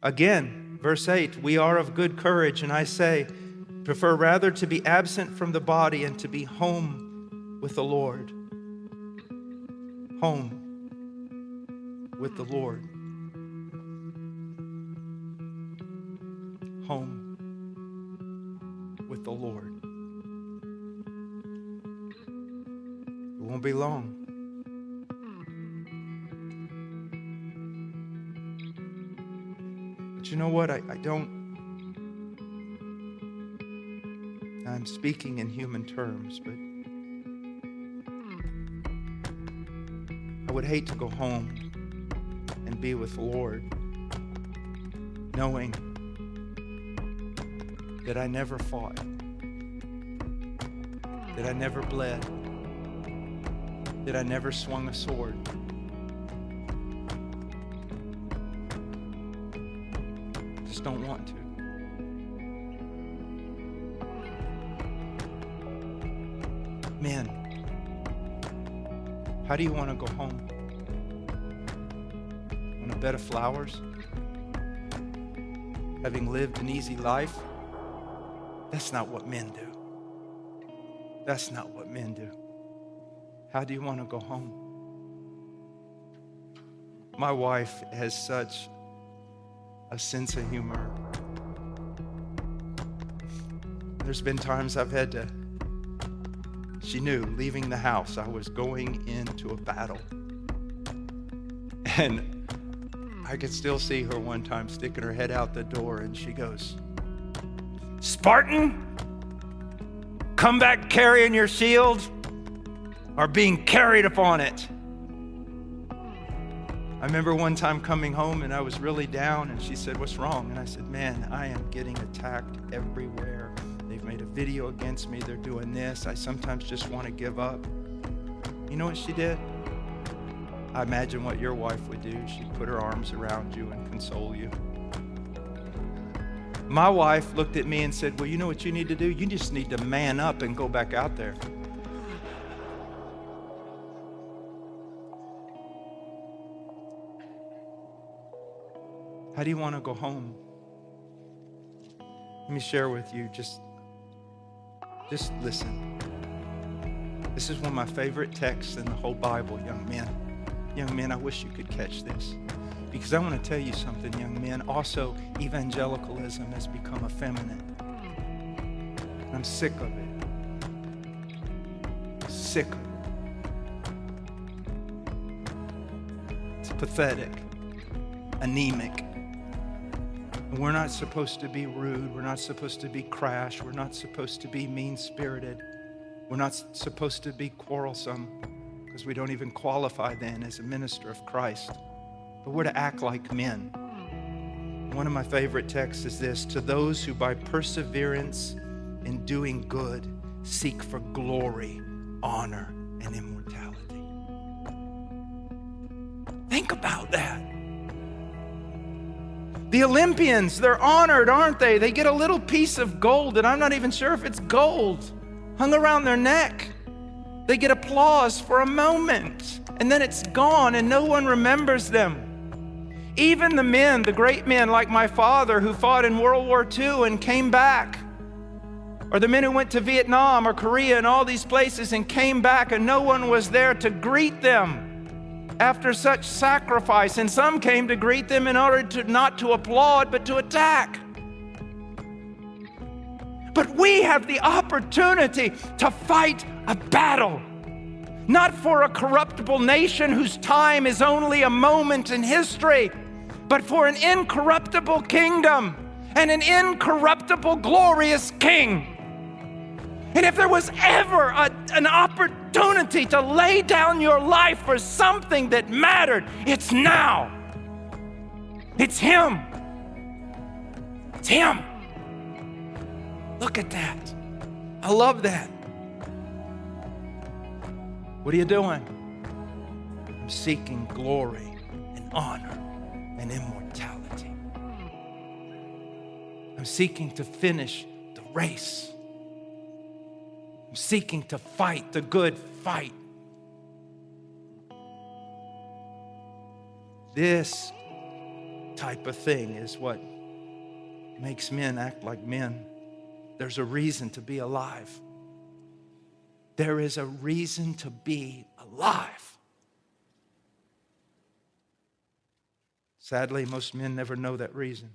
Again, verse 8, we are of good courage, and I say, prefer rather to be absent from the body and to be home with the Lord. Home with the Lord. Home with the Lord. It won't be long. But you know what? I'm speaking in human terms, but I would hate to go home and be with the Lord knowing that I never fought, that I never bled, that I never swung a sword. Just don't want to. Man, how do you want to go home? On a bed of flowers? Having lived an easy life? That's not what men do. That's not what men do. How do you want to go home? My wife has such a sense of humor. There's been times I've had to, she knew leaving the house I was going into a battle. And I could still see her one time sticking her head out the door, and she goes, Spartan, come back carrying your shield or being carried upon it. I remember one time coming home and I was really down, and she said, what's wrong? And I said, man, I am getting attacked everywhere. They've made a video against me. They're doing this. I sometimes just want to give up. You know what she did? I imagine what your wife would do. She'd put her arms around you and console you. My wife looked at me and said, well, you know what you need to do? You just need to man up and go back out there. How do you want to go home? Let me share with you, just listen. This is one of my favorite texts in the whole Bible, young men. Young men, I wish you could catch this. Because I want to tell you something, young men. Also, evangelicalism has become effeminate. And I'm sick of it. Sick of it. It's pathetic, anemic. And we're not supposed to be rude. We're not supposed to be crash. We're not supposed to be mean-spirited. We're not supposed to be quarrelsome, because we don't even qualify then as a minister of Christ. But we're to act like men. One of my favorite texts is this: to those who by perseverance in doing good seek for glory, honor, and immortality. Think about that. The Olympians, they're honored, aren't they? They get a little piece of gold, and I'm not even sure if it's gold, hung around their neck. They get applause for a moment, and then it's gone, and no one remembers them. Even the men, the great men like my father who fought in World War II and came back, or the men who went to Vietnam or Korea and all these places and came back, and no one was there to greet them after such sacrifice. And some came to greet them in order to not to applaud, but to attack. But we have the opportunity to fight a battle, not for a corruptible nation whose time is only a moment in history, but for an incorruptible kingdom and an incorruptible, glorious King. And if there was ever an opportunity to lay down your life for something that mattered, it's now. It's Him. It's Him. Look at that. I love that. What are you doing? I'm seeking glory and honor and immortality. I'm seeking to finish the race. I'm seeking to fight the good fight. type of thing is what makes men act like men. There's a reason to be alive. There is a reason to be alive. Sadly, most men never know that reason.